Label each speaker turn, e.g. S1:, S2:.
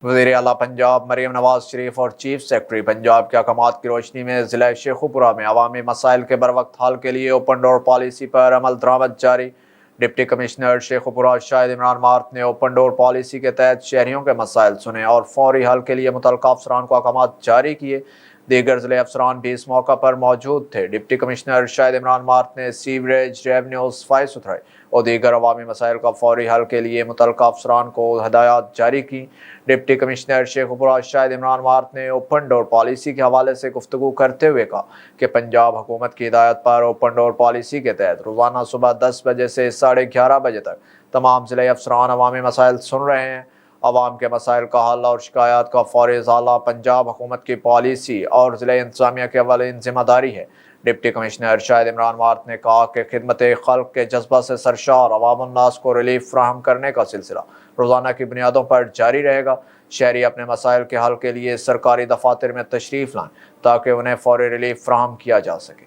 S1: وزیر اعلیٰ پنجاب مریم نواز شریف اور چیف سیکرٹری پنجاب کے احکامات کی روشنی میں ضلع شیخوپورہ میں عوامی مسائل کے بروقت حل کے لیے اوپن ڈور پالیسی پر عمل درآمد جاری۔ ڈپٹی کمشنر شیخوپورہ شاہد عمران مارت نے اوپن ڈور پالیسی کے تحت شہریوں کے مسائل سنے اور فوری حل کے لیے متعلقہ افسران کو احکامات جاری کیے۔ دیگر ضلع افسران بھی اس موقع پر موجود تھے۔ ڈپٹی کمشنر شاہد عمران مارت نے سیوریج، ریونیو، صفائی ستھرائی اور دیگر عوامی مسائل کا فوری حل کے لیے متعلقہ افسران کو ہدایات جاری کی۔ ڈپٹی کمشنر شیخوپورہ شاہد عمران مارت نے اوپن ڈور پالیسی کے حوالے سے گفتگو کرتے ہوئے کہا کہ پنجاب حکومت کی ہدایت پر اوپن ڈور پالیسی کے تحت روزانہ صبح 10 بجے سے 11:30 بجے تک تمام ضلعی افسران عوامی مسائل سن رہے ہیں۔ عوام کے مسائل کا حل اور شکایات کا فوری ازالہ پنجاب حکومت کی پالیسی اور ضلع انتظامیہ کی اولین ذمہ داری ہے۔ ڈپٹی کمشنر شاہد عمران مارت نے کہا کہ خدمت خلق کے جذبہ سے سرشار عوام الناس کو ریلیف فراہم کرنے کا سلسلہ روزانہ کی بنیادوں پر جاری رہے گا۔ شہری اپنے مسائل کے حل کے لیے سرکاری دفاتر میں تشریف لائیں تاکہ انہیں فوری ریلیف فراہم کیا جا سکے۔